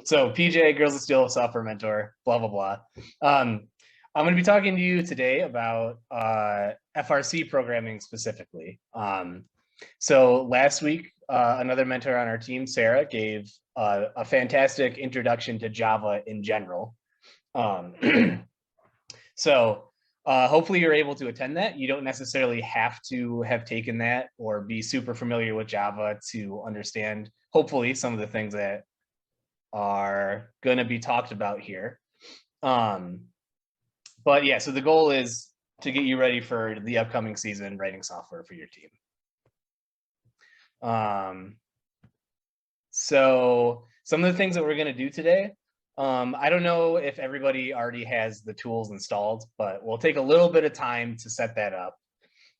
So PJ, Girls of Steel, software mentor, blah, blah, blah. I'm going to be talking to you today about FRC programming specifically. So last week, another mentor on our team, Sarah, gave a fantastic introduction to Java in general. So hopefully you're able to attend that. You don't necessarily have to have taken that or be super familiar with Java to understand, hopefully, some of the things that are going to be talked about here. But yeah, so the goal is to get you ready for the upcoming season writing software for your team. So some of the things that we're going to do today, I don't know if everybody already has the tools installed, but we'll take a little bit of time to set that up.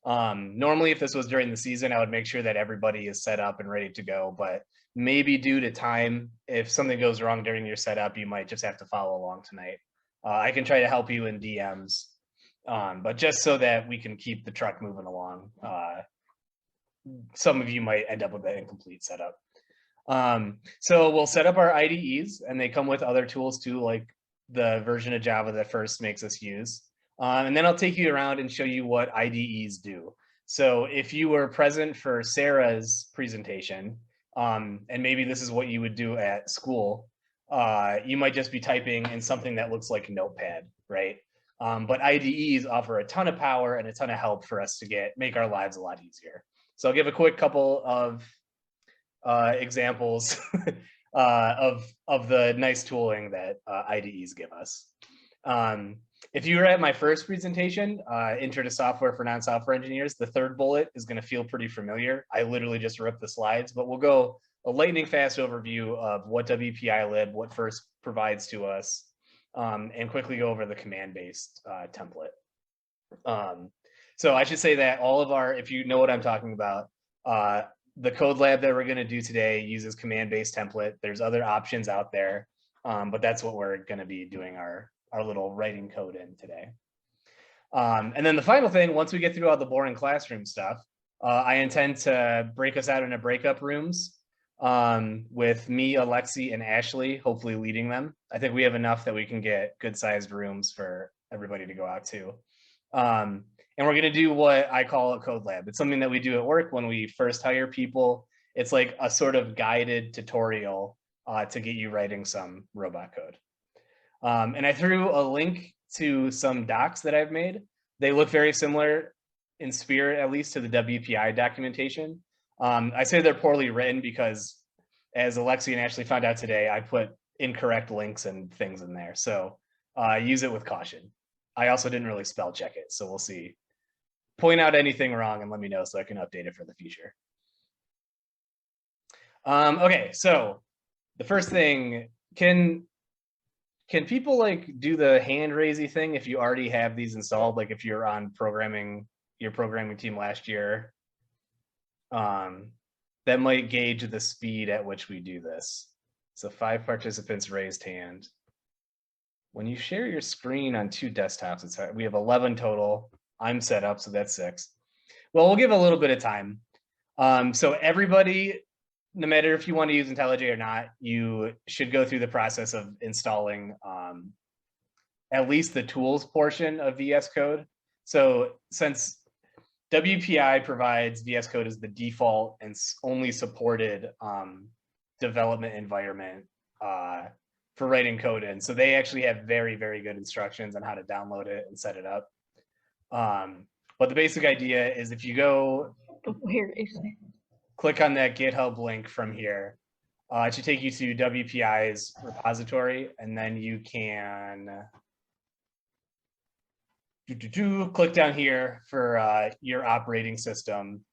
Normally, if this was during the season, I would make sure that everybody is set up and ready to go, but maybe due to time, if something goes wrong during your setup, you might just have to follow along tonight. I can try to help you in DMs, but just so that we can keep the truck moving along, some of you might end up with an incomplete setup. So we'll set up our IDEs, and they come with other tools too, like the version of Java that first makes us use. And then I'll take you around and show you what IDEs do. So if you were present for Sarah's presentation, and maybe this is what you would do at school, you might just be typing in something that looks like a notepad, right? But IDEs offer a ton of power and a ton of help for us to make our lives a lot easier. So I'll give a quick couple of examples of the nice tooling that IDEs give us. If you were at my first presentation, Intro to Software for Non-Software Engineers, the third bullet is going to feel pretty familiar. I literally just ripped the slides, but we'll go a lightning fast overview of what WPILib, what first provides to us, and quickly go over the command-based template. So I should say that all of if you know what I'm talking about, the code lab that we're going to do today uses command-based template. There's other options out there, but that's what we're going to be doing our little writing code in today. And then the final thing, once we get through all the boring classroom stuff, I intend to break us out into breakup rooms with me, Alexi, and Ashley, hopefully leading them. I think we have enough that we can get good-sized rooms for everybody to go out to. And we're going to do what I call a code lab. It's something that we do at work when we first hire people. It's like a sort of guided tutorial to get you writing some robot code. And I threw a link to some docs that I've made. They look very similar in spirit, at least, to the WPI documentation. I say they're poorly written because, as Alexi and Ashley found out today, I put incorrect links and things in there. So use it with caution. I also didn't really spell check it, so we'll see. Point out anything wrong and let me know so I can update it for the future. Okay, so the first thing, can people like do the hand raisey thing if you already have these installed? Like if you're on your programming team last year, that might gauge the speed at which we do this. So 5 participants raised hand. When you share your screen on 2 desktops, we have 11 total. I'm set up, so that's 6. Well, we'll give a little bit of time. So everybody, no matter if you want to use Intellij or not, you should go through the process of installing at least the tools portion of VS Code. So since WPI provides VS Code as the default and only supported development environment for writing code in, so they actually have very, very good instructions on how to download it and set it up. But the basic idea is if you go click on that GitHub link from here, it should take you to WPI's repository, and then you can click down here for your operating system,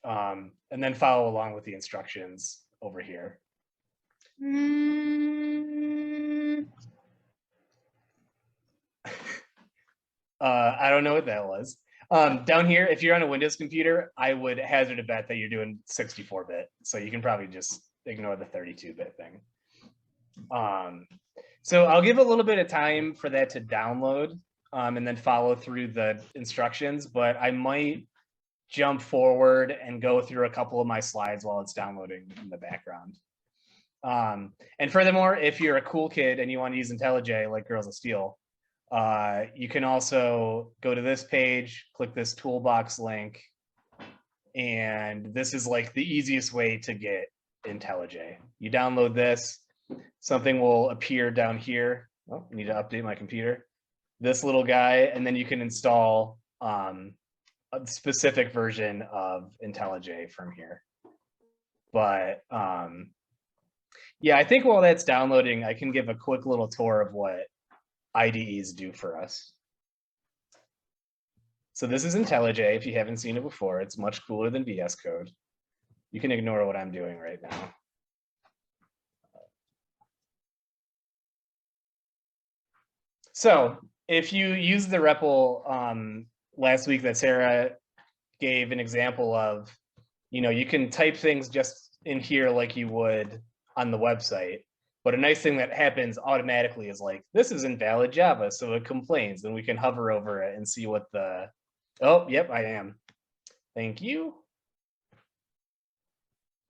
and then follow along with the instructions over here. I don't know what that was. Down here, if you're on a Windows computer, I would hazard a bet that you're doing 64-bit. So you can probably just ignore the 32-bit thing. So I'll give a little bit of time for that to download and then follow through the instructions, but I might jump forward and go through a couple of my slides while it's downloading in the background. And furthermore, if you're a cool kid and you want to use Intellij like Girls of Steel, you can also go to this page, click this toolbox link, and this is like the easiest way to get Intellij. You download this, something will appear down here. Oh, I need to update my computer. This little guy, and then you can install a specific version of Intellij from here. But yeah, I think while that's downloading, I can give a quick little tour of what IDEs do for us. So this is Intellij. If you haven't seen it before, it's much cooler than VS Code. You can ignore what I'm doing right now. So if you use the REPL last week that Sarah gave an example of, you can type things just in here like you would on the website. But a nice thing that happens automatically is like, this is invalid Java, so it complains, and we can hover over it and see what the, oh, yep, I am. Thank you.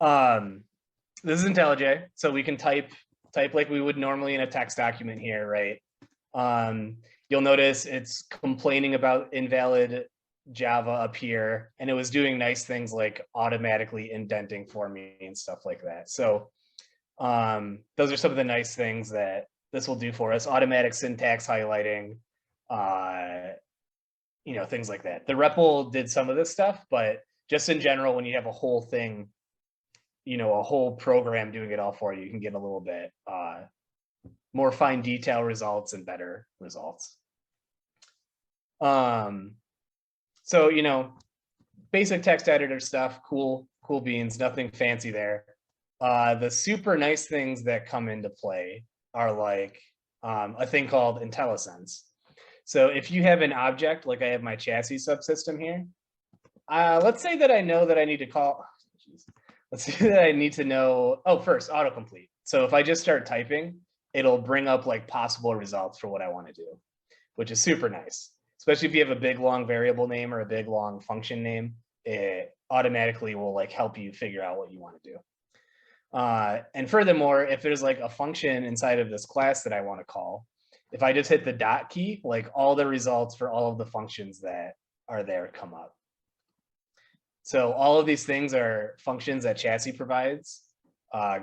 This is Intellij, so we can type like we would normally in a text document here, right? You'll notice it's complaining about invalid Java up here, and it was doing nice things like automatically indenting for me and stuff like that. So those are some of the nice things that this will do for us. Automatic syntax highlighting, things like that. The REPL did some of this stuff, but just in general, when you have a whole thing, a whole program doing it all for you, you can get a little bit more fine detail results and better results. So, basic text editor stuff, cool beans, nothing fancy there. The super nice things that come into play are like a thing called Intellisense. So if you have an object, like I have my chassis subsystem here, let's say that I know that I need to call, let's say that I need to know, first, autocomplete. So if I just start typing, it'll bring up like possible results for what I want to do, which is super nice. Especially if you have a big long variable name or a big long function name, it automatically will like help you figure out what you want to do. And furthermore, if there's like a function inside of this class that I want to call, if I just hit the dot key, like all the results for all of the functions that are there come up. So all of these things are functions that chassis provides.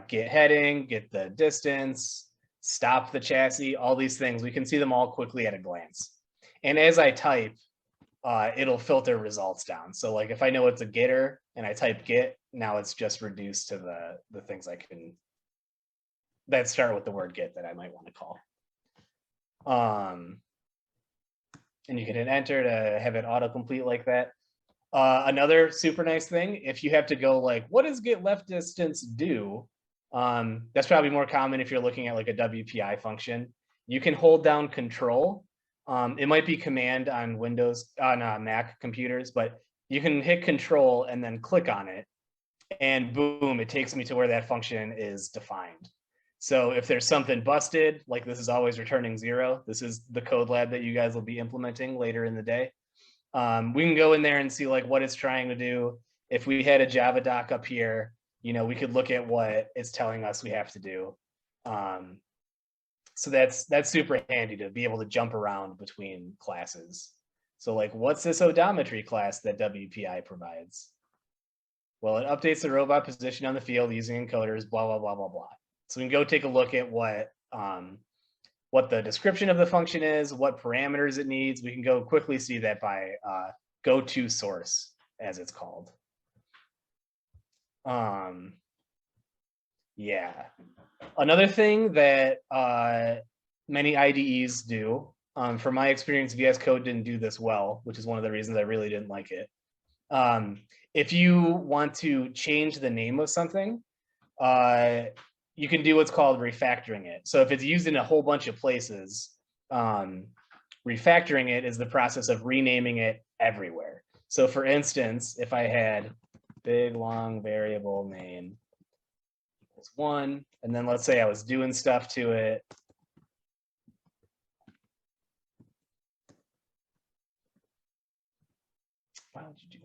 Get heading, get the distance, stop the chassis, all these things. We can see them all quickly at a glance. And as I type, it'll filter results down. So like if I know it's a getter and I type get, now it's just reduced to the things that start with the word get that I might want to call. And you can hit enter to have it autocomplete like that. Another super nice thing, if you have to go like, what does get left distance do? That's probably more common if you're looking at like a WPI function. You can hold down control. It might be command on Windows, on Mac computers, but you can hit control and then click on it, and boom, it takes me to where that function is defined. So if there's something busted, like this is always returning 0, this is the code lab that you guys will be implementing later in the day. We can go in there and see like what it's trying to do. If we had a Java doc up here, we could look at what it's telling us we have to do. So that's super handy to be able to jump around between classes. So like, what's this odometry class that WPI provides? Well, it updates the robot position on the field using encoders, blah, blah, blah, blah, blah. So we can go take a look at what the description of the function is, what parameters it needs. We can go quickly see that by go to source, as it's called. Yeah. Another thing that many IDEs do, from my experience, VS Code didn't do this well, which is one of the reasons I really didn't like it. If you want to change the name of something, you can do what's called refactoring it. So if it's used in a whole bunch of places, refactoring it is the process of renaming it everywhere. So for instance, if I had big long variable name equals 1, and then let's say I was doing stuff to it. Why would you do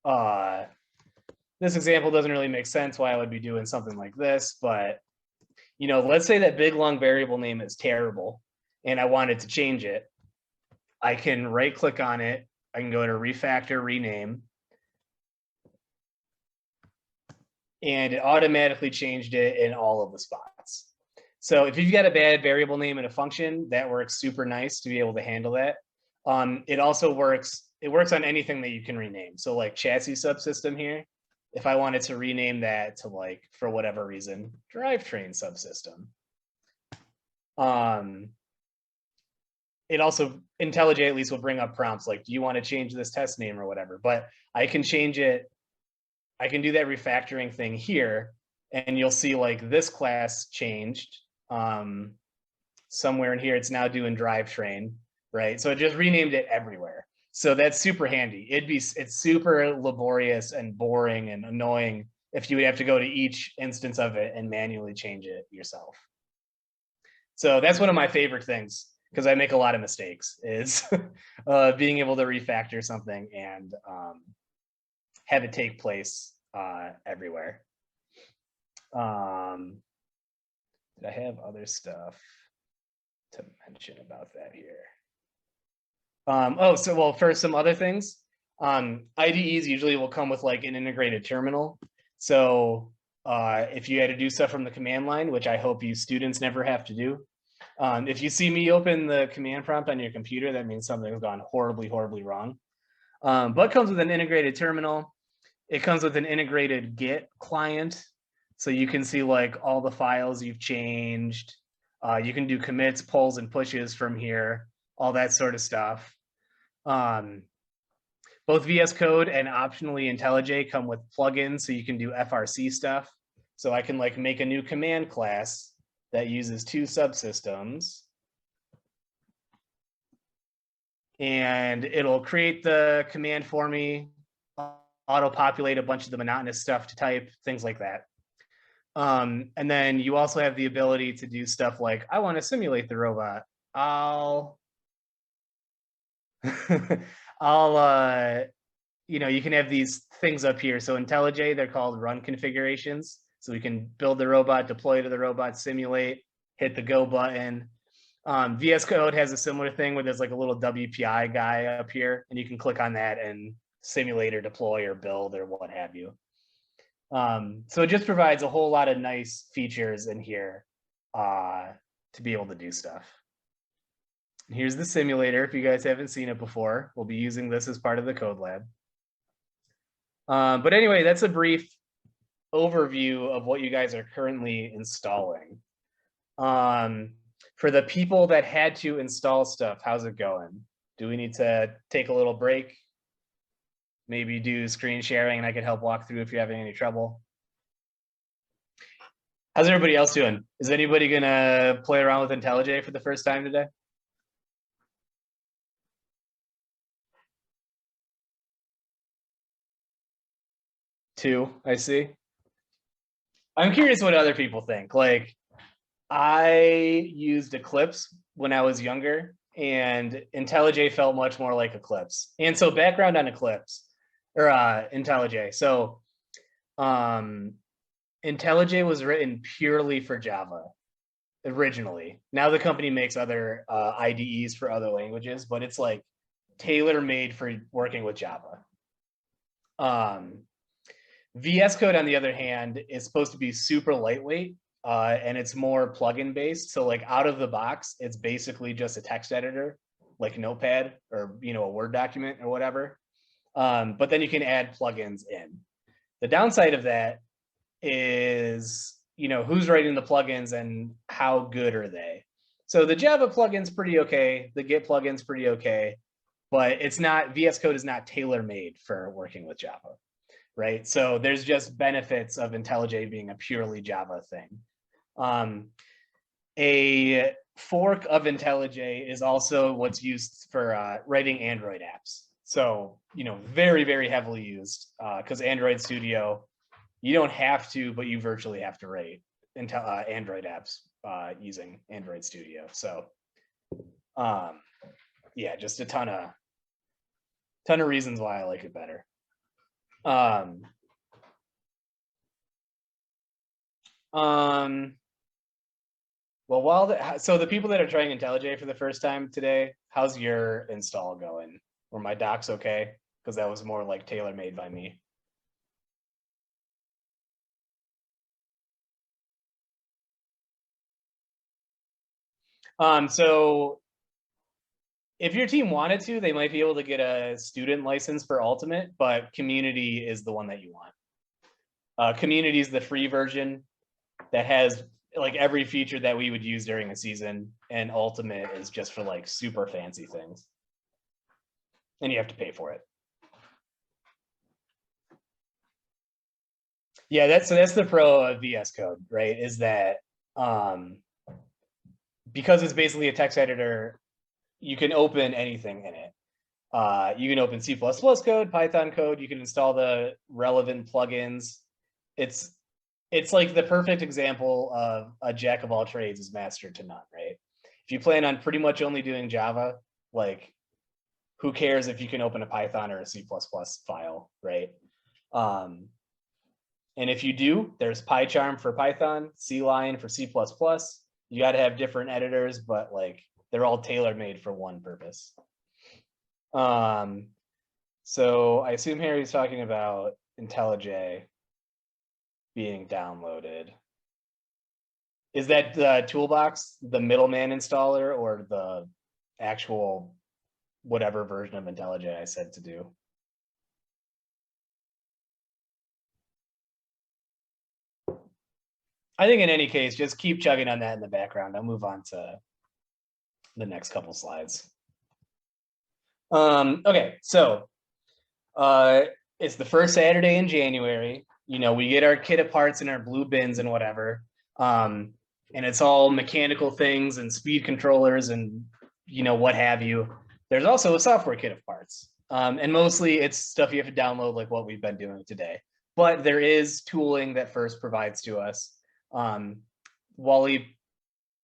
that? this example doesn't really make sense why I would be doing something like this, but let's say that big long variable name is terrible and I wanted to change it. I can right click on it. I can go to refactor, rename, and it automatically changed it in all of the spots. So if you've got a bad variable name in a function, that works super nice to be able to handle that. It also works, it works on anything that you can rename. So like chassis subsystem here, if I wanted to rename that to like, for whatever reason, drivetrain subsystem. It also, Intellij at least will bring up prompts like, do you want to change this test name or whatever? But I can change it. I can do that refactoring thing here, and you'll see like this class changed somewhere in here. It's now doing drivetrain, right? So it just renamed it everywhere. So that's super handy. It's super laborious and boring and annoying if you would have to go to each instance of it and manually change it yourself. So that's one of my favorite things, because I make a lot of mistakes, is being able to refactor something and have it take place everywhere. Did I have other stuff to mention about that here? Well, for some other things, IDEs usually will come with like an integrated terminal. So if you had to do stuff from the command line, which I hope you students never have to do, if you see me open the command prompt on your computer, that means something's gone horribly, horribly wrong. But it comes with an integrated terminal. It comes with an integrated Git client. So you can see like all the files you've changed. You can do commits, pulls, and pushes from here, all that sort of stuff. Both VS Code and optionally Intellij come with plugins, so you can do FRC stuff. So I can like make a new command class that uses 2 subsystems, and it'll create the command for me, auto-populate a bunch of the monotonous stuff to type, things like that. And then you also have the ability to do stuff like, I want to simulate the robot. You can have these things up here. So Intellij, they're called run configurations. So we can build the robot, deploy to the robot, simulate, hit the go button. VS Code has a similar thing where there's like a little WPI guy up here, and you can click on that and simulate or deploy or build or what have you. So it just provides a whole lot of nice features in here to be able to do stuff. Here's the simulator. If you guys haven't seen it before, we'll be using this as part of the code lab. But anyway, that's a brief overview of what you guys are currently installing. For the people that had to install stuff, how's it going? Do we need to take a little break? Maybe do screen sharing and I can help walk through if you're having any trouble. How's everybody else doing? Is anybody gonna play around with Intellij for the first time today? Two, I see. I'm curious what other people think. Like, I used Eclipse when I was younger, and Intellij felt much more like Eclipse. And so background on Eclipse, or Intellij. So Intellij was written purely for Java originally. Now the company makes other IDEs for other languages, but it's like tailor-made for working with Java. VS Code, on the other hand, is supposed to be super lightweight, and it's more plugin based. So like out of the box, it's basically just a text editor, like Notepad or a Word document or whatever. But then you can add plugins in. The downside of that is, who's writing the plugins and how good are they? So the Java plugin's pretty okay. The Git plugin's pretty okay, but it's not, VS Code is not tailor-made for working with Java. Right? So there's just benefits of Intellij being a purely Java thing. A fork of Intellij is also what's used for writing Android apps. So, very, very heavily used because Android Studio, you don't have to, but you virtually have to write Android apps using Android Studio. So, yeah, just a ton of reasons why I like it better. Well, so the people that are trying Intellij for the first time today, how's your install going? Were my docs okay? Because that was more like tailor-made by me. So if your team wanted to, they might be able to get a student license for Ultimate, but Community is the one that you want. Community is the free version that has like every feature that we would use during a season, and Ultimate is just for like super fancy things, and you have to pay for it. Yeah, that's the pro of VS Code, right? Is that because it's basically a text editor, you can open anything in it. You can open C++ code, Python code. You can install the relevant plugins. It's like the perfect example of a jack of all trades is master to none, right? If you plan on pretty much only doing Java, like who cares if you can open a Python or a C++ file, right? And if you do, there's PyCharm for Python, CLine for C++. You got to have different editors, but like they're all tailor-made for one purpose. So I assume Harry's talking about IntelliJ being downloaded. Is that the toolbox, the middleman installer, or the actual whatever version of IntelliJ I said to do? I think in any case, just keep chugging on that in the background. I'll move on to the next couple slides. Okay, so it's the first Saturday in January. You know, we get our kit of parts in our blue bins and whatever. And it's all mechanical things and speed controllers and, you know, what have you. There's also a software kit of parts. And mostly it's stuff you have to download like what we've been doing today. But there is tooling that FIRST provides to us.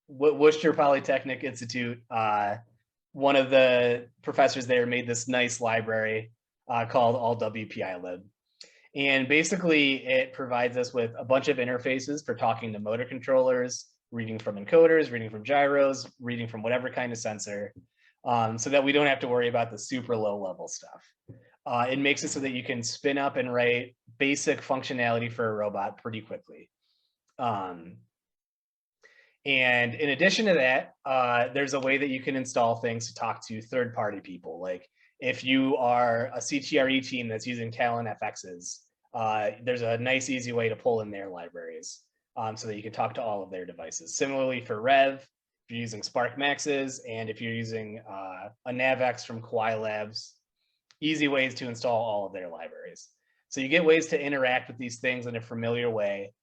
Worcester Polytechnic Institute, one of the professors there made this nice library called All WPILib. And basically it provides us with a bunch of interfaces for talking to motor controllers, reading from encoders, reading from gyros, reading from whatever kind of sensor, so that we don't have to worry about the super low level stuff. It makes it so that you can spin up and write basic functionality for a robot pretty quickly. And in addition to that, there's a way that you can install things to talk to third-party people. Like if you are a CTRE team that's using Talon FXs, there's a nice, easy way to pull in their libraries so that you can talk to all of their devices. Similarly for Rev, if you're using Spark Maxes, and if you're using a NavX from WPILibs, easy ways to install all of their libraries. So you get ways to interact with these things in a familiar way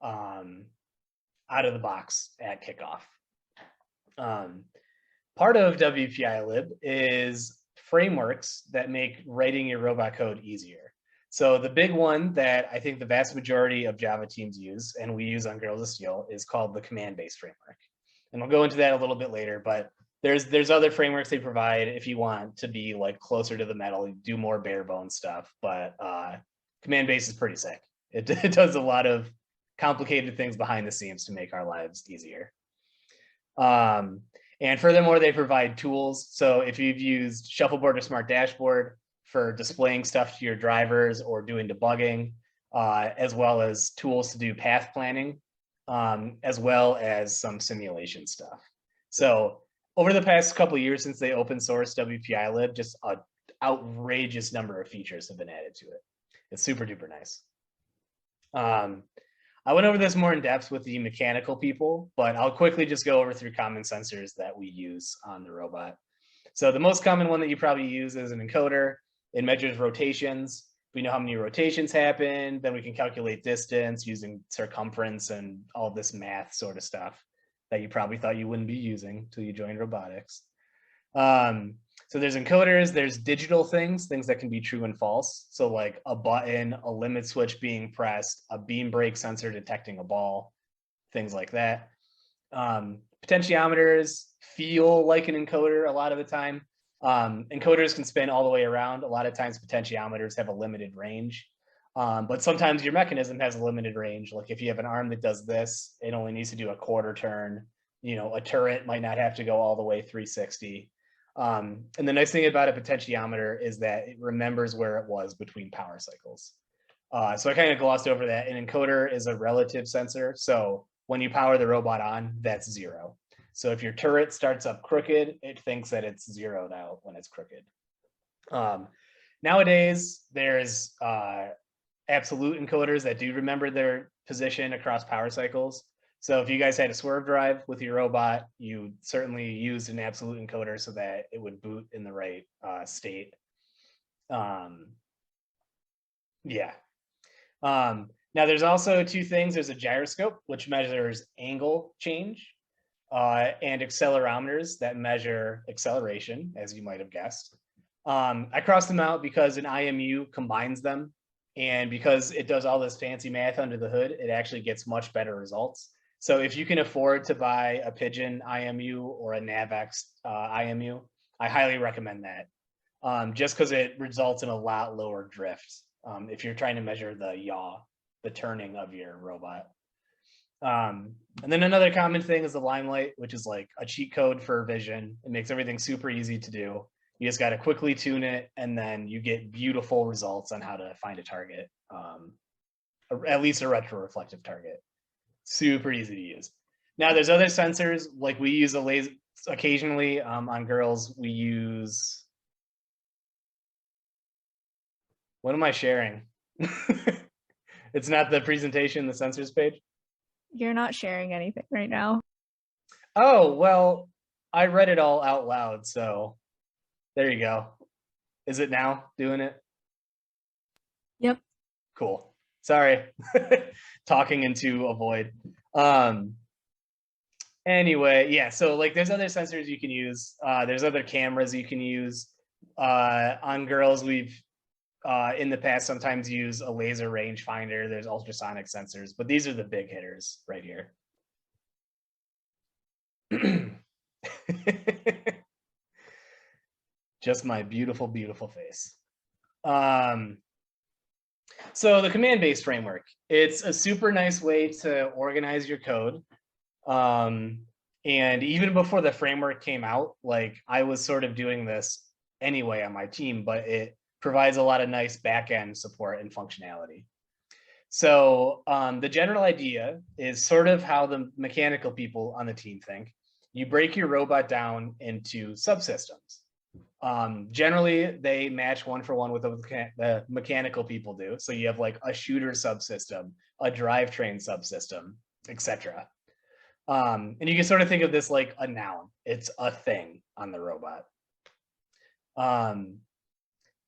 out of the box at kickoff. Part of WPILib is frameworks that make writing your robot code easier. So the big one that I think the vast majority of Java teams use, and we use on Girls of Steel, is called the command-based framework. And we'll go into that a little bit later, but there's other frameworks they provide if you want to be like closer to the metal, do more bare bones stuff, but command-based is pretty sick. It does a lot of complicated things behind the scenes to make our lives easier. And furthermore, they provide tools. So if you've used Shuffleboard or Smart Dashboard for displaying stuff to your drivers or doing debugging, as well as tools to do path planning, as well as some simulation stuff. So over the past couple of years since they open sourced WPILib, just an outrageous number of features have been added to it. It's super duper nice. I went over this more in depth with the mechanical people, but I'll quickly just go over through common sensors that we use on the robot. So the most common one that you probably use is an encoder. It measures rotations. We know how many rotations happen, then we can calculate distance using circumference and all this math sort of stuff that you probably thought you wouldn't be using until you joined robotics. So there's encoders, there's digital things that can be true and false. So like a button, a limit switch being pressed, a beam brake sensor detecting a ball, things like that. Potentiometers feel like an encoder a lot of the time. Encoders can spin all the way around. A lot of times potentiometers have a limited range. But sometimes your mechanism has a limited range. Like if you have an arm that does this, it only needs to do a quarter turn. You know, a turret might not have to go all the way 360. And the nice thing about a potentiometer is that it remembers where it was between power cycles. So I kind of glossed over that. An encoder is a relative sensor. So when you power the robot on, that's 0. So if your turret starts up crooked, it thinks that it's zeroed out when it's crooked. Nowadays, there's absolute encoders that do remember their position across power cycles. So if you guys had a swerve drive with your robot, you certainly used an absolute encoder so that it would boot in the right state. Yeah. Now there's also two things. There's a gyroscope, which measures angle change, and accelerometers that measure acceleration, as you might have guessed. I crossed them out because an IMU combines them. And because it does all this fancy math under the hood, it actually gets much better results. So if you can afford to buy a Pigeon IMU or a NavX IMU, I highly recommend that. Just because it results in a lot lower drift if you're trying to measure the yaw, the turning of your robot. And then another common thing is the limelight, which is like a cheat code for vision. It makes everything super easy to do. You just got to quickly tune it, and then you get beautiful results on how to find a target, at least a retroreflective target. Super easy to use. Now, there's other sensors, like we use a laser occasionally on girls. We use, what am I sharing? It's not the presentation, the sensors page? You're not sharing anything right now. Oh, well, I read it all out loud, so there you go. Is it now doing it? Yep. Cool. Sorry. Talking into a void. Anyway, yeah, so like there's other sensors you can use. There's other cameras you can use. On girls, we've in the past sometimes use a laser rangefinder. There's ultrasonic sensors, but these are the big hitters right here. Just my beautiful, beautiful face. So the command-based framework, it's a super nice way to organize your code. And even before the framework came out, like I was sort of doing this anyway on my team, but it provides a lot of nice back-end support and functionality. So the general idea is sort of how the mechanical people on the team think. You break your robot down into subsystems. Generally, they match 1-for-1 with what the mechanical people do. So you have like a shooter subsystem, a drivetrain subsystem, etc. And you can sort of think of this like a noun. It's a thing on the robot.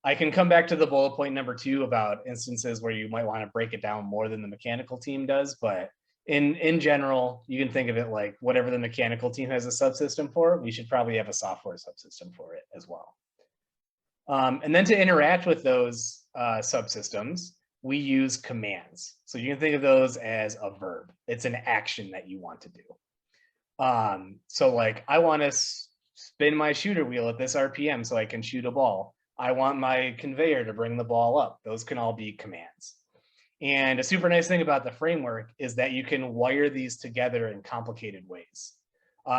I can come back to the bullet point number 2 about instances where you might want to break it down more than the mechanical team does. But in general, you can think of it like whatever the mechanical team has a subsystem for, we should probably have a software subsystem for it as well. And then to interact with those subsystems, we use commands. So you can think of those as a verb. It's an action that you want to do. So like, I want to spin my shooter wheel at this RPM so I can shoot a ball. I want my conveyor to bring the ball up. Those can all be commands. And a super nice thing about the framework is that you can wire these together in complicated ways.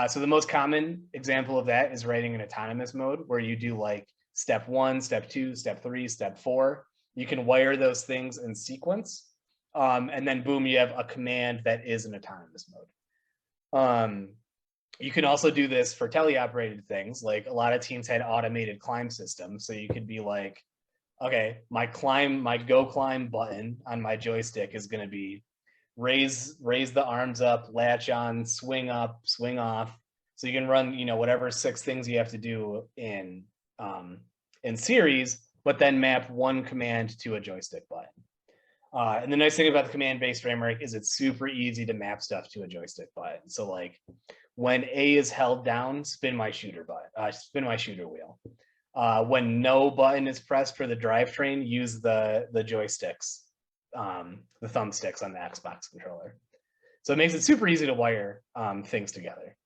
So the most common example of that is writing in autonomous mode, where you do like step 1, step 2, step 3, step 4. You can wire those things in sequence. And then boom, you have a command that is in autonomous mode. You can also do this for teleoperated things. Like a lot of teams had automated climb systems. So you could be like, okay, my go climb button on my joystick is going to be raise the arms up, latch on, swing up, swing off. So you can run, you know, whatever 6 things you have to do in series, but then map one command to a joystick button. And the nice thing about the command-based framework is it's super easy to map stuff to a joystick button. So like when A is held down, spin my shooter wheel. When no button is pressed for the drivetrain, use the joysticks, the thumbsticks on the Xbox controller. So it makes it super easy to wire things together.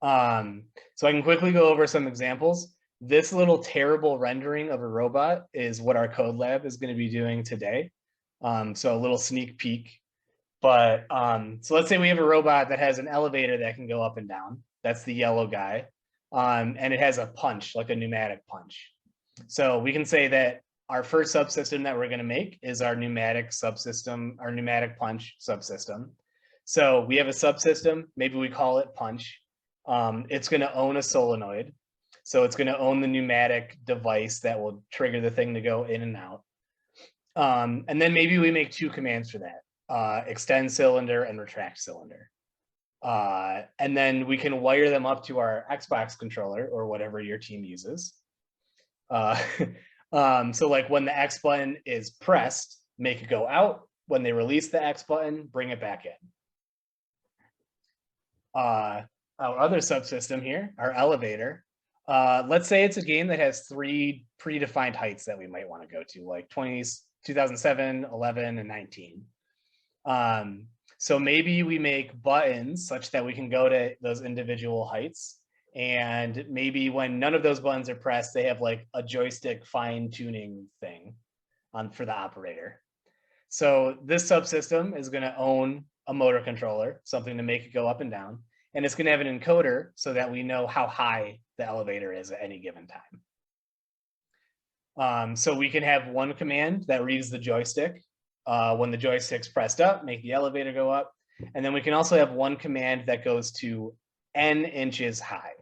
So I can quickly go over some examples. This little terrible rendering of a robot is what our code lab is going to be doing today. So a little sneak peek. But so let's say we have a robot that has an elevator that can go up and down. That's the yellow guy. And it has a punch, like a pneumatic punch. So we can say that our first subsystem that we're going to make is our pneumatic subsystem, our pneumatic punch subsystem. So we have a subsystem, maybe we call it punch. It's going to own a solenoid. So it's going to own the pneumatic device that will trigger the thing to go in and out. And then maybe we make two commands for that, extend cylinder and retract cylinder. And then we can wire them up to our Xbox controller or whatever your team uses. So like when the X button is pressed, make it go out. When they release the X button, bring it back in. Our other subsystem here, our elevator. Let's say it's a game that has 3 predefined heights that we might want to go to, like 2007, 11, and 19. So maybe we make buttons such that we can go to those individual heights. And maybe when none of those buttons are pressed, they have like a joystick fine tuning thing for the operator. So this subsystem is going to own a motor controller, something to make it go up and down. And it's going to have an encoder so that we know how high the elevator is at any given time. So we can have one command that reads the joystick. When the joystick's pressed up, make the elevator go up. And then we can also have one command that goes to n inches high.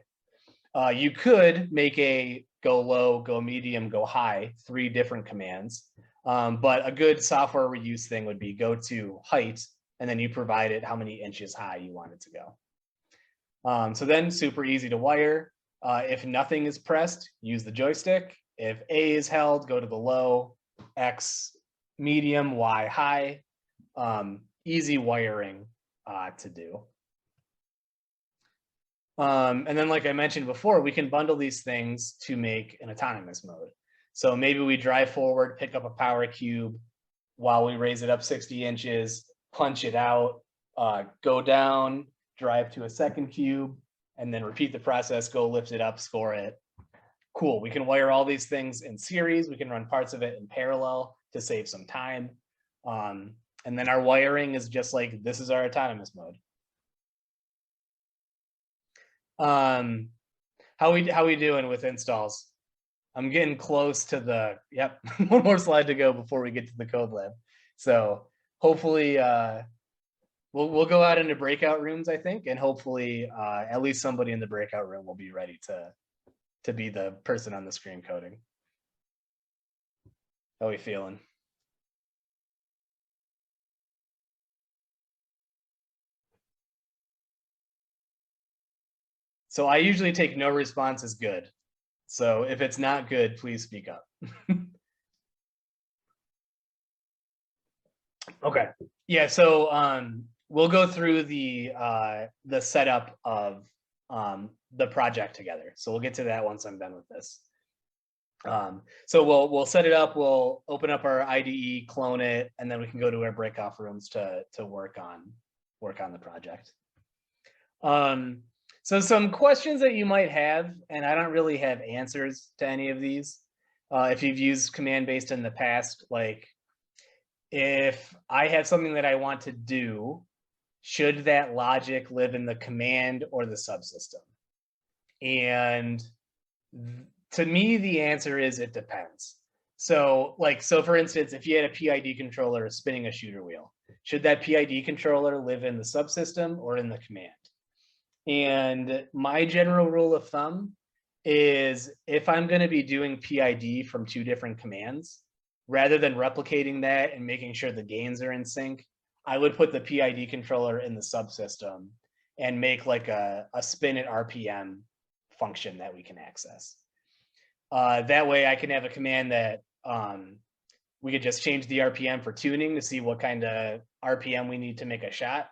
You could make a go low, go medium, go high, 3 different commands. But a good software reuse thing would be go to height, and then you provide it how many inches high you want it to go. So then super easy to wire. If nothing is pressed, use the joystick. If A is held, go to the low, X medium, Y high. Easy wiring to do. And then like I mentioned before, we can bundle these things to make an autonomous mode. So maybe we drive forward, pick up a power cube while we raise it up 60 inches, punch it out, go down, drive to a second cube, and then repeat the process, go lift it up, score it. Cool, we can wire all these things in series. We can run parts of it in parallel to save some time. And then our wiring is just like, this is our autonomous mode. How we doing with installs? I'm getting close to the, yep, one more slide to go before we get to the code lab. So hopefully we'll go out into breakout rooms, I think, and hopefully at least somebody in the breakout room will be ready to be the person on the screen coding. How are we feeling? So I usually take no response as good. So if it's not good, please speak up. Okay. Yeah, so we'll go through the setup of the project together. So we'll get to that once I'm done with this. So we'll set it up, we'll open up our IDE, clone it, and then we can go to our breakout rooms to work on the project. So some questions that you might have, and I don't really have answers to any of these. If you've used command-based in the past, like if I have something that I want to do, should that logic live in the command or the subsystem? And to me, the answer is it depends. So for instance, if you had a PID controller spinning a shooter wheel, should that PID controller live in the subsystem or in the command? And my general rule of thumb is if I'm going to be doing PID from 2 different commands, rather than replicating that and making sure the gains are in sync, I would put the PID controller in the subsystem and make like a spin at RPM function that we can access. That way I can have a command that we could just change the RPM for tuning to see what kind of RPM we need to make a shot.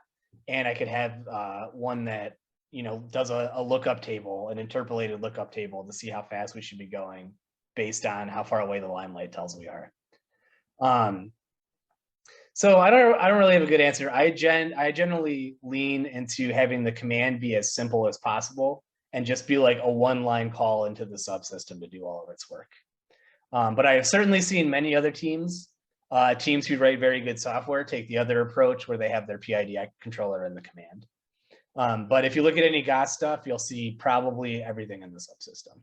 And I could have one that does a lookup table, an interpolated lookup table to see how fast we should be going based on how far away the limelight tells we are. So I don't really have a good answer. I generally lean into having the command be as simple as possible and just be like a one-line call into the subsystem to do all of its work. But I have certainly seen many other teams who write very good software take the other approach where they have their PID controller in the command. But if you look at any GOS stuff, you'll see probably everything in the subsystem.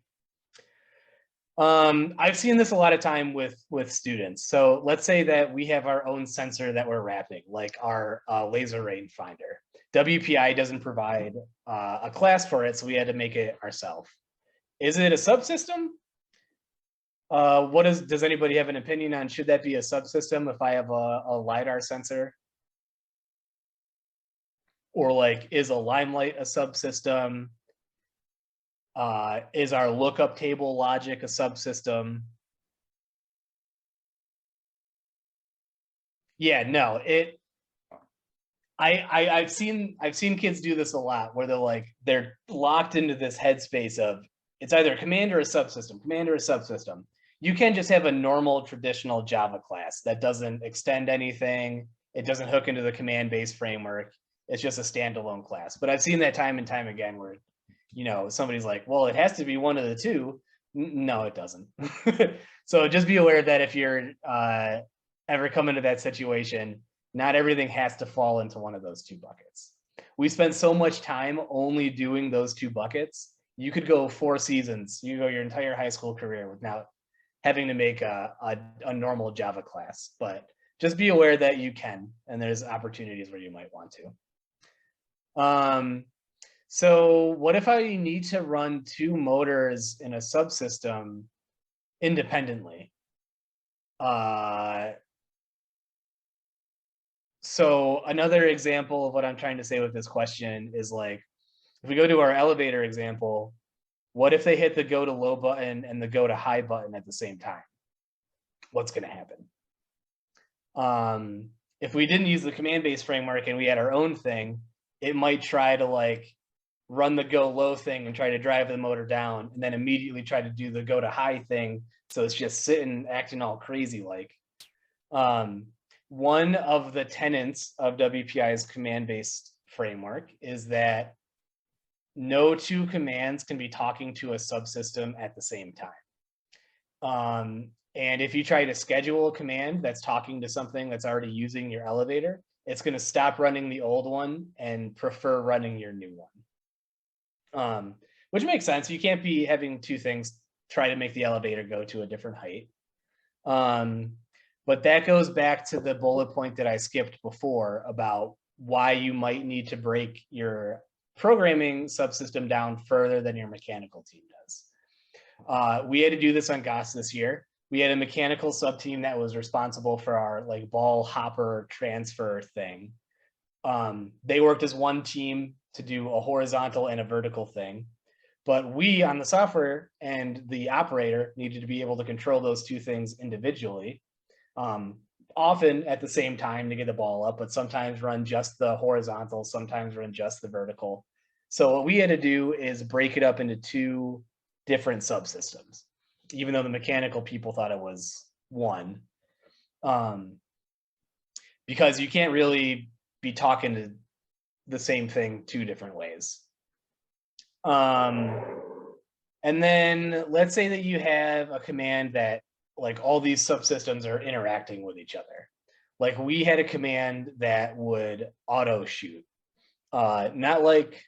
I've seen this a lot of time with students. So let's say that we have our own sensor that we're wrapping, like our laser rangefinder. WPI doesn't provide a class for it, so we had to make it ourselves. Is it a subsystem? Does anybody have an opinion on, should that be a subsystem if I have a LiDAR sensor? Or like, is a limelight a subsystem? Is our lookup table logic a subsystem? Yeah, no, I've seen kids do this a lot where they're locked into this headspace of it's either a command or a subsystem, command or a subsystem. You can just have a normal traditional Java class that doesn't extend anything. It doesn't hook into the command-based framework. It's just a standalone class. But I've seen that time and time again where, you know, somebody's like, well, it has to be one of the two. No, it doesn't. So just be aware that if you're ever come into that situation, not everything has to fall into one of those two buckets. We spend so much time only doing those two buckets. You could go 4 seasons, you go your entire high school career without having to make a normal Java class. But just be aware that you can, and there's opportunities where you might want to. So what if I need to run 2 motors in a subsystem independently? So another example of what I'm trying to say with this question is like, if we go to our elevator example, what if they hit the go to low button and the go to high button at the same time? What's going to happen? If we didn't use the command-based framework and we had our own thing, it might try to like run the go low thing and try to drive the motor down, and then immediately try to do the go to high thing. So it's just sitting, acting all crazy like. One of the tenets of WPI's command-based framework is that no 2 commands can be talking to a subsystem at the same time. And if you try to schedule a command that's talking to something that's already using your elevator, it's going to stop running the old one and prefer running your new one. Which makes sense. You can't be having 2 things try to make the elevator go to a different height. But that goes back to the bullet point that I skipped before about why you might need to break your programming subsystem down further than your mechanical team does. We had to do this on GOS this year. We had a mechanical subteam that was responsible for our like ball hopper transfer thing. They worked as one team to do a horizontal and a vertical thing. But we on the software and the operator needed to be able to control those 2 things individually. Often at the same time to get the ball up, but sometimes run just the horizontal, sometimes run just the vertical. So what we had to do is break it up into 2 different subsystems, even though the mechanical people thought it was one. Because you can't really be talking to the same thing 2 different ways. And then let's say that you have a command that like all these subsystems are interacting with each other. Like we had a command that would auto shoot, not like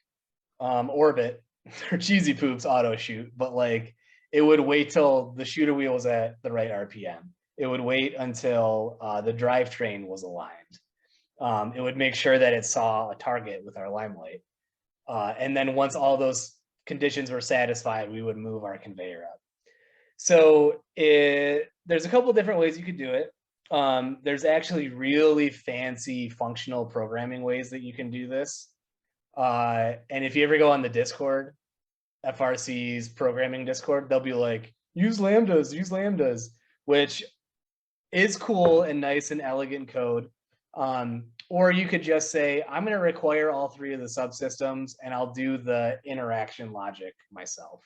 Orbit or Cheesy Poops auto shoot, but like it would wait till the shooter wheel was at the right RPM. It would wait until the drivetrain was aligned. It would make sure that it saw a target with our limelight. And then once all those conditions were satisfied, we would move our conveyor up. So there's a couple different ways you could do it. There's actually really fancy functional programming ways that you can do this. And if you ever go on the Discord, FRC's programming Discord, they'll be like, use lambdas, which is cool and nice and elegant code. Or you could just say, I'm going to require all 3 of the subsystems and I'll do the interaction logic myself.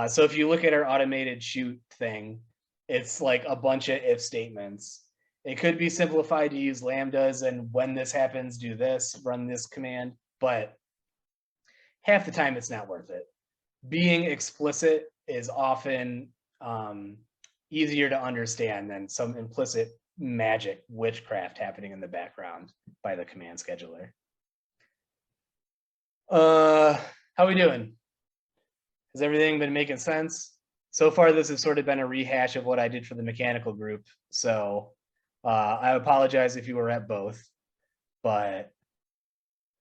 So if you look at our automated shoot thing, it's like a bunch of if statements. It could be simplified to use lambdas and when this happens, do this, run this command, but half the time it's not worth it. being explicit is often easier to understand than some implicit magic witchcraft happening in the background by the command scheduler. How we doing? Has everything been making sense? So far, this has sort of been a rehash of what I did for the mechanical group. So I apologize if you were at both, but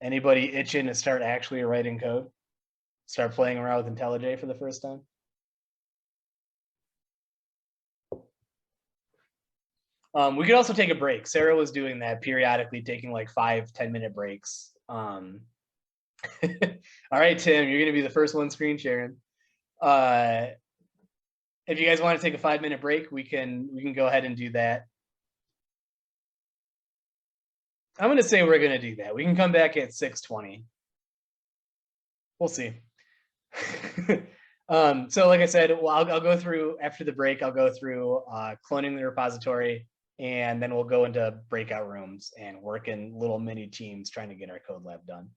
anybody itching to start actually writing code? Start playing around with Intellij for the first time? We could also take a break. Sarah was doing that periodically, taking like 5-10 minute breaks. All right, Tim, you're going to be the first one screen sharing. If you guys want to take a 5-minute break, we can go ahead and do that. I'm going to say we're going to do that. We can come back at 6:20. We'll see. So like I said, well, I'll go through after the break. I'll go through cloning the repository, and then we'll go into breakout rooms and work in little mini teams trying to get our code lab done.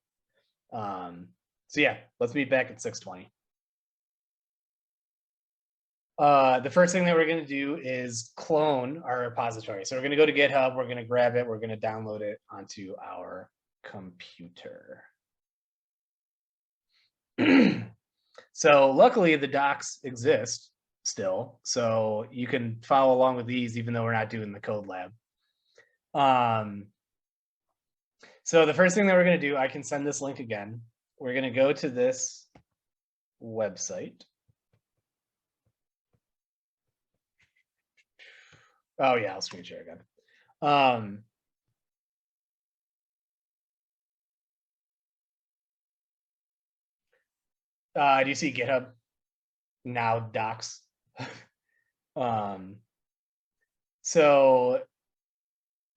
So yeah, let's meet back at 6:20. The first thing that we're going to do is clone our repository. So we're going to go to GitHub, we're going to grab it, we're going to download it onto our computer. So luckily the docs exist still, so you can follow along with these even though we're not doing the code lab. So the first thing that we're going to do, I can send this link again. We're going to go to this website. Oh yeah, I'll screen share again. Do you see GitHub now docs? So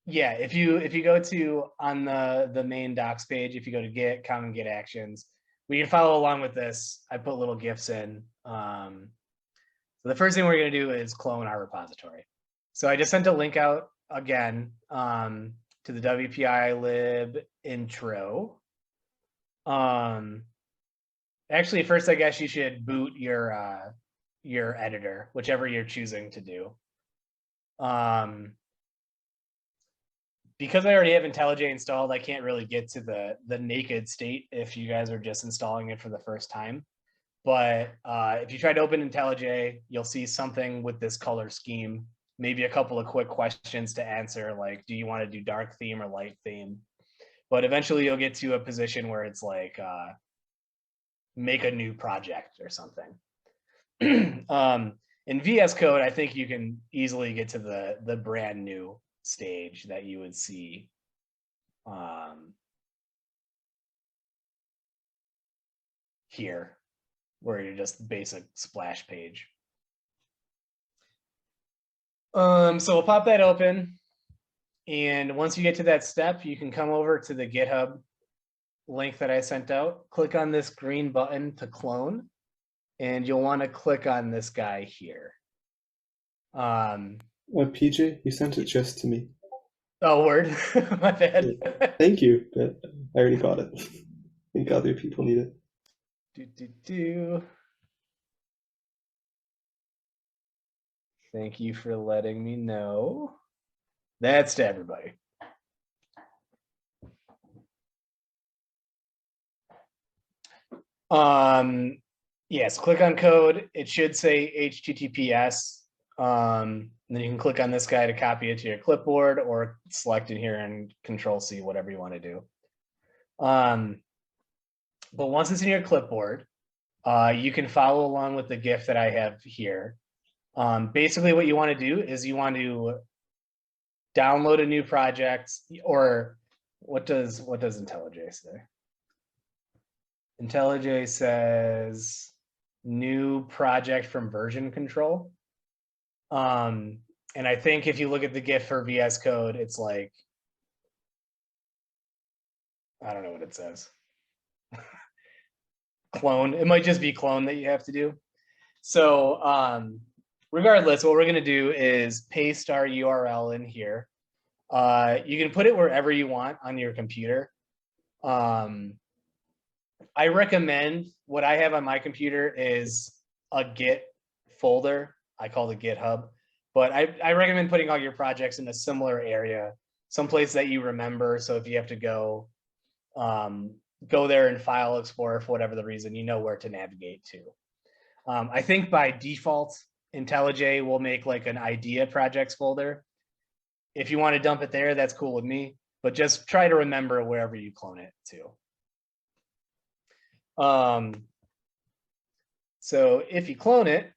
yeah, if you go to on the main docs page, if you go to Git, common Git actions, we can follow along with this. I put little GIFs in. So the first thing we're going to do is clone our repository. So I just sent a link out again to the WPILib intro. Actually, first, I guess you should boot your editor, whichever you're choosing to do. Because I already have Intellij installed, I can't really get to the naked state if you guys are just installing it for the first time. But if you try to open Intellij, you'll see something with this color scheme, maybe a couple of quick questions to answer, like, do you want to do dark theme or light theme? But eventually you'll get to a position where it's like, make a new project or something. In VS Code, I think you can easily get to the brand new stage that you would see here, where you're just basic splash page. So we'll pop that open, and once you get to that step, you can come over to the GitHub link that I sent out, click on this green button to clone, and you'll want to click on this guy here. PJ, you sent it just to me. Oh, word. My bad. Thank you, but I already got it. I think other people need it. Thank you for letting me know. That's to everybody. Yes, click on code. It should say HTTPS. And then you can click on this guy to copy it to your clipboard, or select it here and Control-C, whatever you want to do. But once it's in your clipboard, you can follow along with the GIF that I have here. Basically, what you want to do is you want to download a new project, or what does Intellij say? Intellij says new project from version control. And I think if you look at the GIF for VS Code, it's like, I don't know what it says. Clone. It might just be clone that you have to do. So regardless, what we're going to do is paste our URL in here. You can put it wherever you want on your computer. I recommend, what I have on my computer is a Git folder. I call it GitHub, but I recommend putting all your projects in a similar area, someplace that you remember. So if you have to go there in File Explorer for whatever the reason, you know where to navigate to. I think by default, Intellij will make like an idea projects folder. If you want to dump it there, that's cool with me, but just try to remember wherever you clone it to. So if you clone it,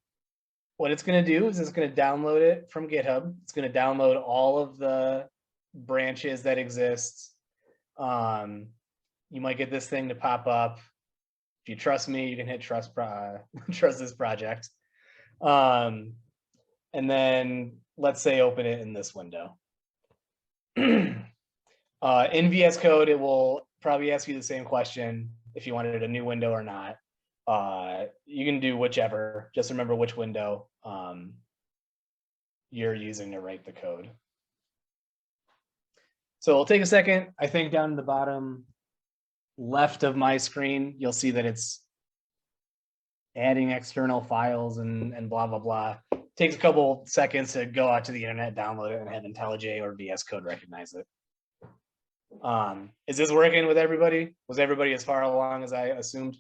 what it's going to do is it's going to download it from GitHub. It's going to download all of the branches that exist. You might get this thing to pop up. If you trust me, you can hit trust this project. And then let's say open it in this window. In VS Code, it will probably ask you the same question if you wanted a new window or not. You can do whichever. Just remember which window you're using to write the code. So it'll take a second. I think down in the bottom left of my screen, you'll see that it's adding external files and blah, blah, blah. It takes a couple seconds to go out to the internet, download it, and have Intellij or VS Code recognize it. Is this working with everybody? Was everybody as far along as I assumed?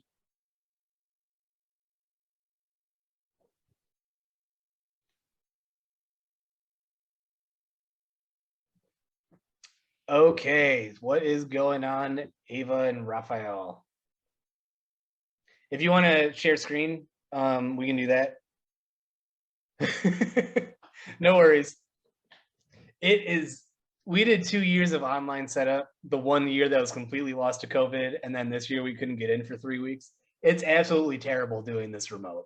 Okay, what is going on, Ava and Raphael? If you want to share screen, we can do that. No worries. We did 2 years of online setup, the 1 year that was completely lost to COVID, and then this year we couldn't get in for 3 weeks. It's absolutely terrible doing this remote.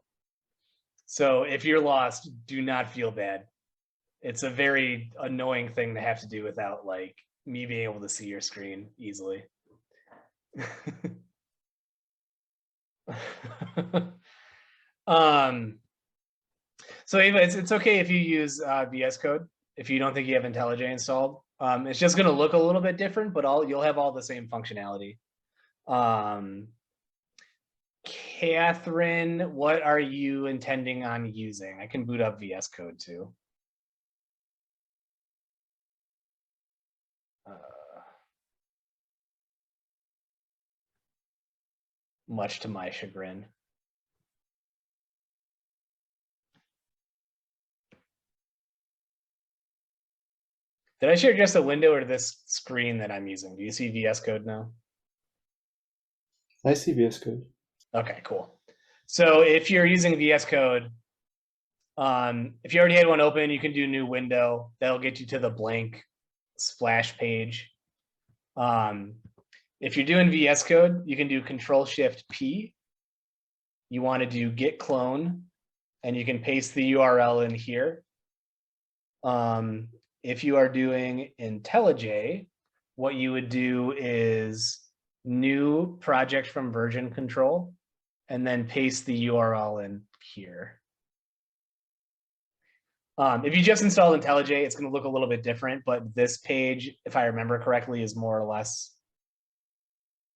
So if you're lost, do not feel bad. It's a very annoying thing to have to do without like me being able to see your screen easily. So Ava, it's okay if you use VS Code if you don't think you have Intellij installed. It's just going to look a little bit different, but you'll have all the same functionality. Catherine, what are you intending on using? I can boot up VS Code too. Much to my chagrin. Did I share just a window or this screen that I'm using? Do you see VS Code now? I see VS Code. Okay, cool. So if you're using VS Code, if you already had one open, you can do new window. That'll get you to the blank splash page. If you're doing VS Code, you can do Control-Shift-P. You want to do git clone, and you can paste the URL in here. If you are doing Intellij, what you would do is new project from version control, and then paste the URL in here. If you just installed Intellij, it's going to look a little bit different, but this page, if I remember correctly, is more or less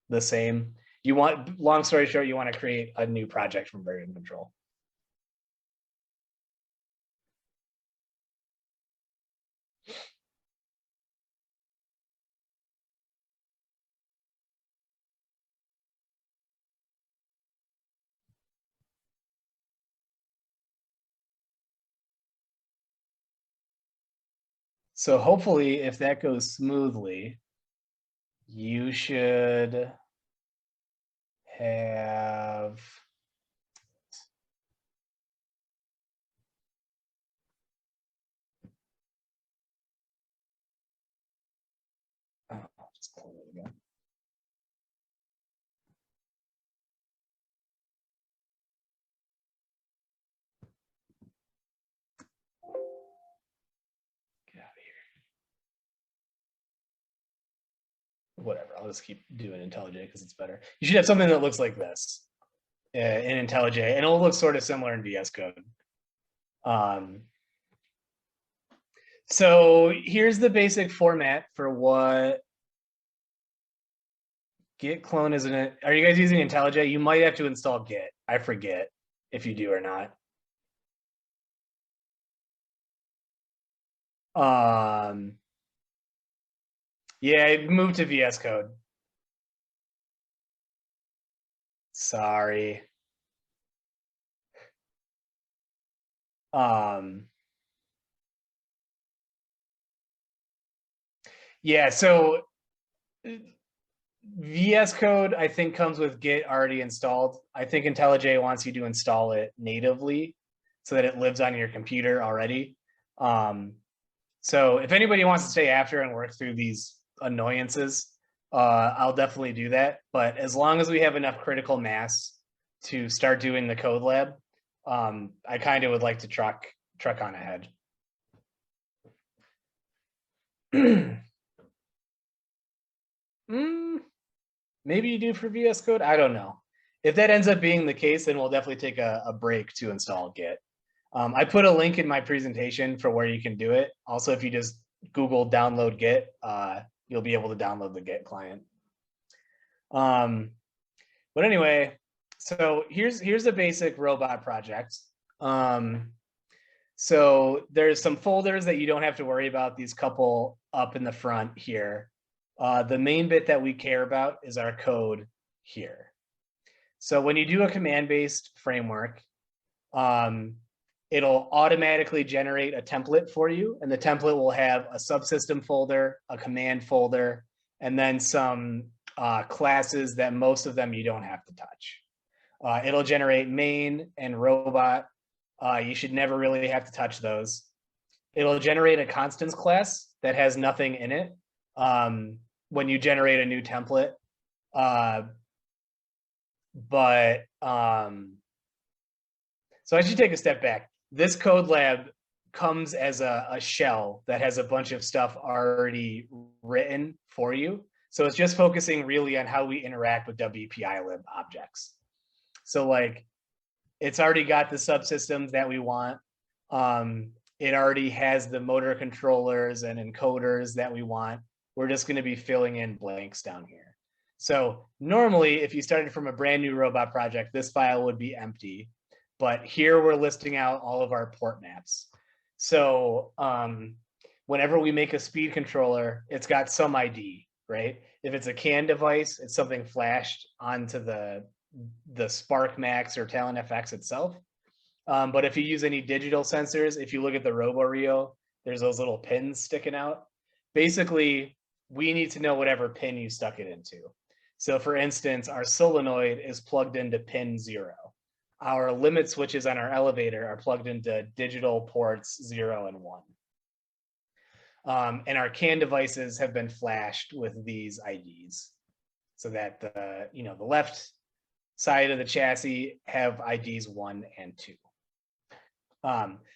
the same. You want, long story short, you want to create a new project from version control. So hopefully, if that goes smoothly, you should have I'll just close it again. Get out of here. Whatever, I'll just keep doing Intellij because it's better. You should have something that looks like this in Intellij, and it'll look sort of similar in VS Code. So here's the basic format for what Git clone isn't it? Are you guys using Intellij? You might have to install Git. I forget if you do or not. Yeah, move to VS Code. Sorry. Yeah, so VS Code, I think, comes with Git already installed. I think Intellij wants you to install it natively so that it lives on your computer already. So if anybody wants to stay after and work through these annoyances, I'll definitely do that. But as long as we have enough critical mass to start doing the code lab, I kind of would like to truck on ahead. Maybe you do for VS Code. I don't know. If that ends up being the case, then we'll definitely take a break to install Git. I put a link in my presentation for where you can do it. Also, if you just Google download Git, you'll be able to download the Git client. But anyway, so here's a basic robot project. So there's some folders that you don't have to worry about, these couple up in the front here. The main bit that we care about is our code here. So when you do a command-based framework, it'll automatically generate a template for you, and the template will have a subsystem folder, a command folder, and then some classes that most of them you don't have to touch. It'll generate main and robot. You should never really have to touch those. It'll generate a constants class that has nothing in it when you generate a new template. So I should take a step back. This code lab comes as a shell that has a bunch of stuff already written for you. So it's just focusing really on how we interact with WPILib objects. So like, it's already got the subsystems that we want. It already has the motor controllers and encoders that we want. We're just going to be filling in blanks down here. So normally, if you started from a brand new robot project, this file would be empty. But here we're listing out all of our port maps. So whenever we make a speed controller, it's got some ID, right? If it's a CAN device, it's something flashed onto the Spark Max or Talon FX itself. But if you use any digital sensors, if you look at the RoboRio, there's those little pins sticking out. Basically, we need to know whatever pin you stuck it into. So for instance, our solenoid is plugged into pin 0. Our limit switches on our elevator are plugged into digital ports 0 and 1. And our CAN devices have been flashed with these IDs so that the left side of the chassis have IDs 1 and 2.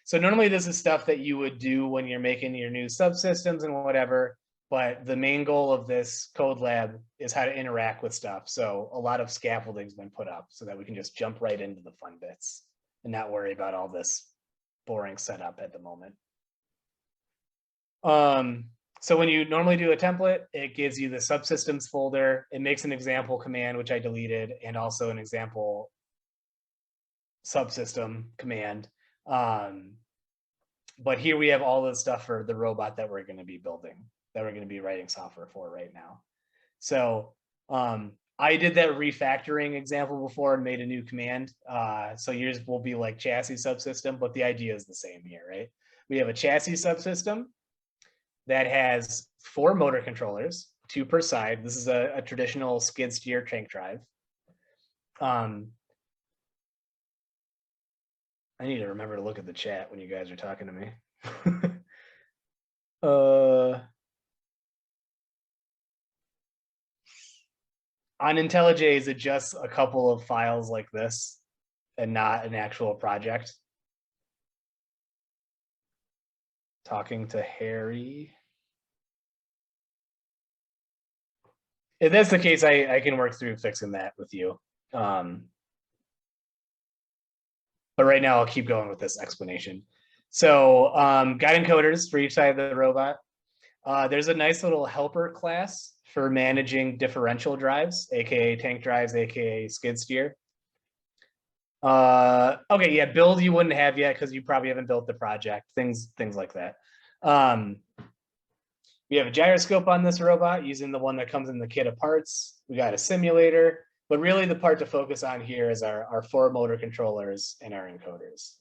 So normally this is stuff that you would do when you're making your new subsystems and whatever, but the main goal of this code lab is how to interact with stuff. So a lot of scaffolding's been put up so that we can just jump right into the fun bits and not worry about all this boring setup at the moment. So when you normally do a template, it gives you the subsystems folder. It makes an example command, which I deleted, and also an example subsystem command. But here we have all the stuff for the robot that we're going to be building, that we're going to be writing software for right now. So I did that refactoring example before and made a new command. So yours will be like chassis subsystem, but the idea is the same here, right? We have a chassis subsystem that has 4 motor controllers, 2 per side. This is a traditional skid steer tank drive. I need to remember to look at the chat when you guys are talking to me. On Intellij, is it just a couple of files like this and not an actual project? Talking to Harry. If that's the case, I can work through fixing that with you. But right now, I'll keep going with this explanation. So got encoders for each side of the robot. There's a nice little helper class for managing differential drives, aka tank drives, aka skid steer. Okay, yeah, build you wouldn't have yet because you probably haven't built the project, things like that. We have a gyroscope on this robot using the one that comes in the kit of parts. We got a simulator, but really the part to focus on here is our 4 motor controllers and our encoders.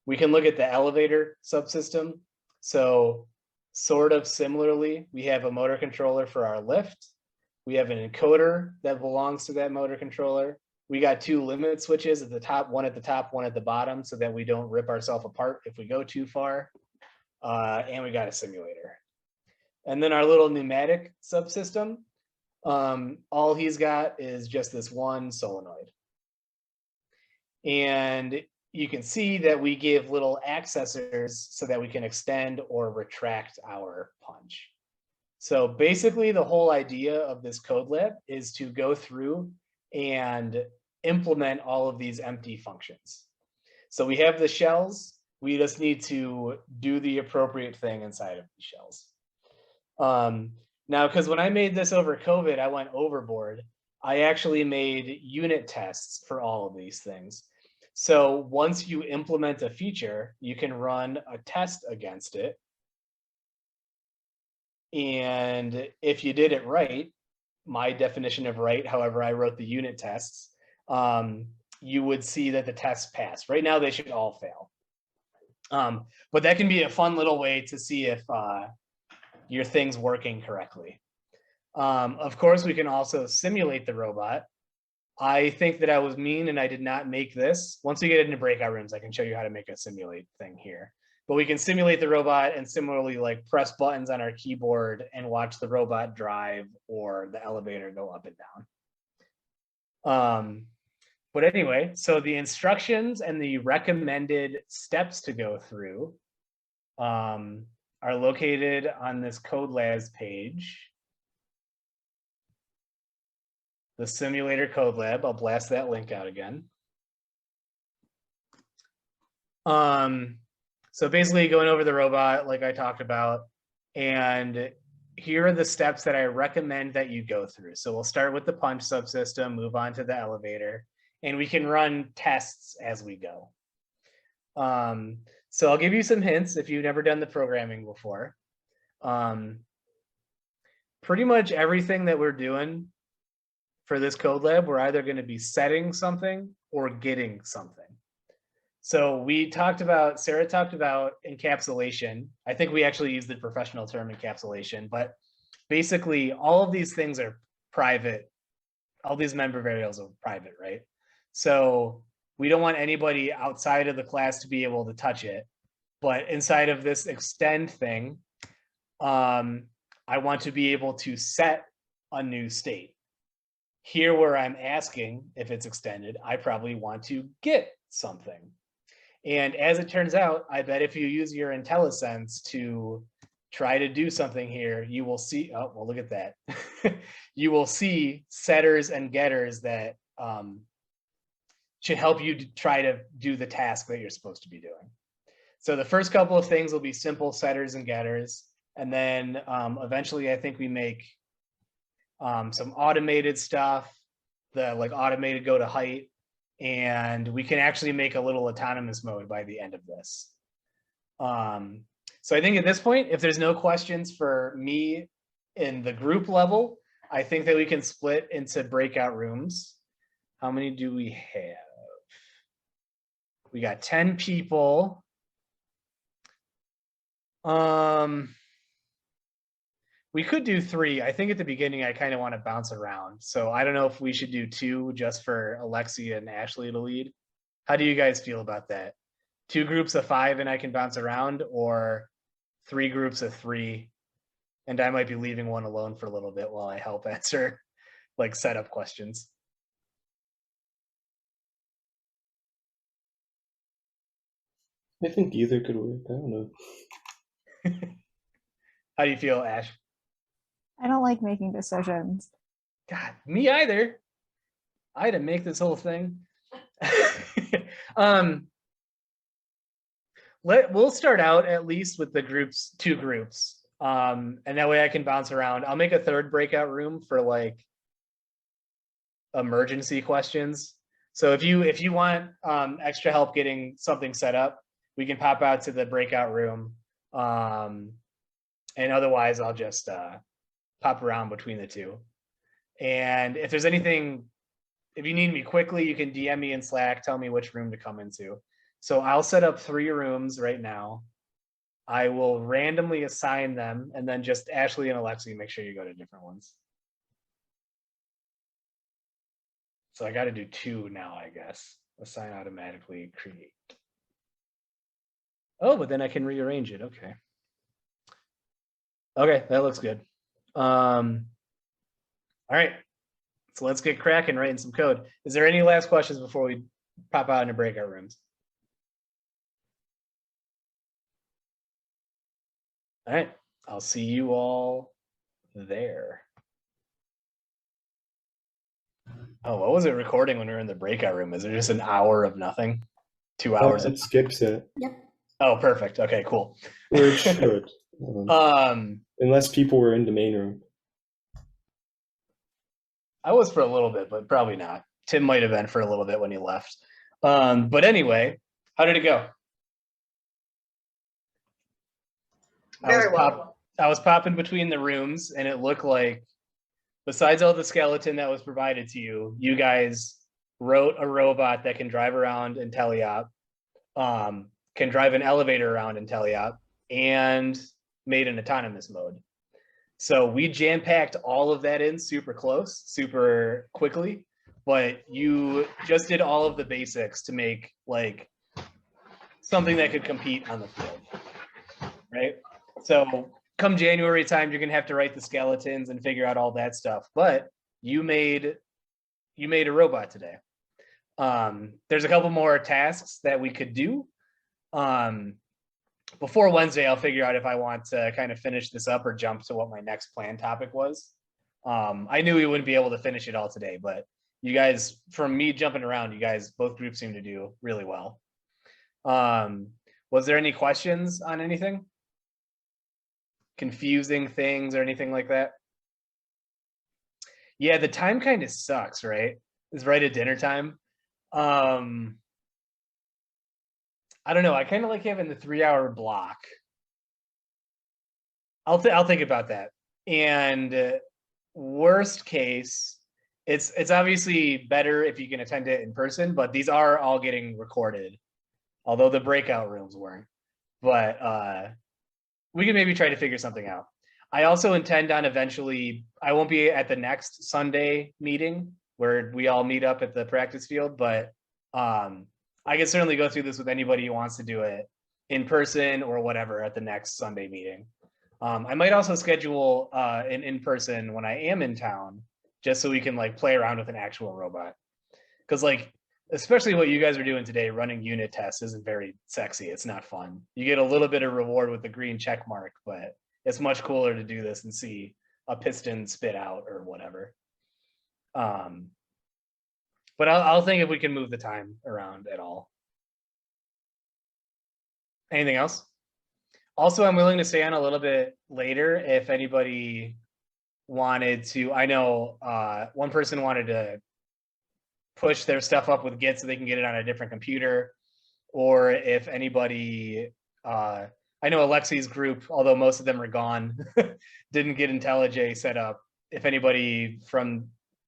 We can look at the elevator subsystem. So sort of similarly, we have a motor controller for our lift. We have an encoder that belongs to that motor controller. We got 2 limit switches at the top, one at the top, one at the bottom, so that we don't rip ourselves apart if we go too far. And we got a simulator. And then our little pneumatic subsystem, all he's got is just this one solenoid. And you can see that we give little accessors so that we can extend or retract our punch. So basically the whole idea of this code lab is to go through and implement all of these empty functions. So we have the shells. We just need to do the appropriate thing inside of these shells. Now, because when I made this over COVID, I went overboard. I actually made unit tests for all of these things. So once you implement a feature, you can run a test against it. And if you did it right, my definition of right, however I wrote the unit tests, you would see that the tests pass. Right now, they should all fail. But that can be a fun little way to see if your thing's working correctly. Of course, we can also simulate the robot. I think that I was mean and I did not make this. Once we get into breakout rooms, I can show you how to make a simulate thing here. But we can simulate the robot and similarly like press buttons on our keyboard and watch the robot drive or the elevator go up and down. But anyway, so the instructions and the recommended steps to go through are located on this Code Labs page. The simulator code lab, I'll blast that link out again. So basically going over the robot like I talked about, and here are the steps that I recommend that you go through. So we'll start with the punch subsystem, move on to the elevator, and we can run tests as we go. So I'll give you some hints if you've never done the programming before. Pretty much everything that we're doing for this code lab, we're either going to be setting something or getting something. So Sarah talked about encapsulation. I think we actually use the professional term encapsulation, but basically all of these things are private. All these member variables are private, right? So we don't want anybody outside of the class to be able to touch it. But inside of this extend thing, I want to be able to set a new state. Here where I'm asking if it's extended, I probably want to get something. And as it turns out, I bet if you use your Intellisense to try to do something here, you will see, oh, well, look at that. You will see setters and getters that should help you to try to do the task that you're supposed to be doing. So the first couple of things will be simple setters and getters. And then eventually I think we make some automated stuff, the like automated go to height, and we can actually make a little autonomous mode by the end of this. So I think at this point, if there's no questions for me in the group level, I think that we can split into breakout rooms. How many do we have? We got 10 people. We could do 3. I think at the beginning, I kind of want to bounce around. So I don't know if we should do 2 just for Alexia and Ashley to lead. How do you guys feel about that? 2 groups of 5 and I can bounce around, or 3 groups of 3 and I might be leaving one alone for a little bit while I help answer like setup questions. I think either could work. I don't know. How do you feel, Ash? I don't like making decisions. God, me either. I had to make this whole thing. We'll start out at least with the 2 groups. And that way I can bounce around. I'll make a third breakout room for like emergency questions. So if you want extra help getting something set up, we can pop out to the breakout room. And otherwise I'll just pop around between the two. And if there's anything, if you need me quickly, you can DM me in Slack, tell me which room to come into. So I'll set up 3 rooms right now. I will randomly assign them, and then just Ashley and Alexi, make sure you go to different ones. So I got to do 2 now, I guess. Assign automatically, create. Oh, but then I can rearrange it. Okay. Okay, that looks good. All right. So let's get cracking, writing some code. Is there any last questions before we pop out into breakout rooms? All right, I'll see you all there. Oh, what was it recording when we were in the breakout room? Is it just an hour of nothing? 2 hours? It skips it. Yep. Oh, perfect. Okay, cool. Or it should. Unless people were in the main room. I was for a little bit, but probably not. Tim might have been for a little bit when he left. But anyway, how did it go? Very well. I was popping between the rooms, and it looked like, besides all the skeleton that was provided to you, you guys wrote a robot that can drive around Intellij, can drive an elevator around Intellij, and made an autonomous mode. So we jam-packed all of that in super close, super quickly, but you just did all of the basics to make like something that could compete on the field, right? So come January time, you're gonna have to write the skeletons and figure out all that stuff, but you made a robot today. There's a couple more tasks that we could do. Before Wednesday, I'll figure out if I want to kind of finish this up or jump to what my next plan topic was. I knew we wouldn't be able to finish it all today, but you guys, from me jumping around, you guys, both groups seem to do really well. Was there any questions on anything? Confusing things or anything like that? Yeah, the time kind of sucks, right? It's right at dinner time. I don't know. I kind of like having the 3-hour block. I'll think about that. And worst case, it's obviously better if you can attend it in person, but these are all getting recorded, although the breakout rooms weren't. But we can maybe try to figure something out. I also intend on eventually, I won't be at the next Sunday meeting where we all meet up at the practice field, but I can certainly go through this with anybody who wants to do it in person or whatever at the next Sunday meeting. I might also schedule an in-person when I am in town, just so we can like play around with an actual robot. Because like, especially what you guys are doing today, running unit tests isn't very sexy. It's not fun. You get a little bit of reward with the green check mark, but it's much cooler to do this and see a piston spit out or whatever. But I'll think if we can move the time around at all. Anything else? Also, I'm willing to stay on a little bit later if anybody wanted to. I know one person wanted to push their stuff up with Git so they can get it on a different computer. Or if anybody, I know Alexi's group, although most of them are gone, didn't get Intellij set up. If anybody from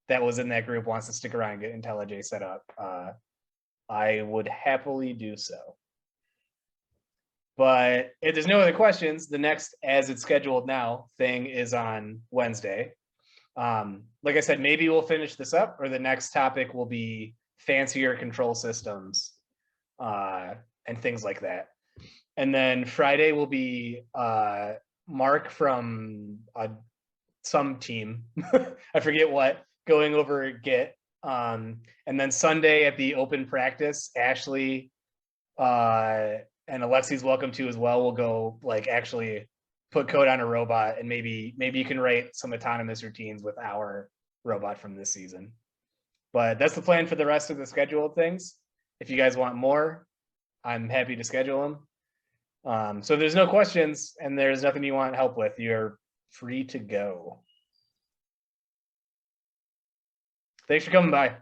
that was in that group wants to stick around and get Intellij set up, I would happily do so. But if there's no other questions, the next, as it's scheduled now, thing is on Wednesday. Like I said, maybe we'll finish this up, or the next topic will be fancier control systems and things like that. And then Friday will be Mark from some team, I forget what, going over Git. And then Sunday at the open practice, Ashley and Alexi's welcome to as well. We'll go like actually put code on a robot, and maybe you can write some autonomous routines with our robot from this season. But that's the plan for the rest of the scheduled things. If you guys want more, I'm happy to schedule them. So if there's no questions and there's nothing you want help with, you're free to go. Thanks for coming by.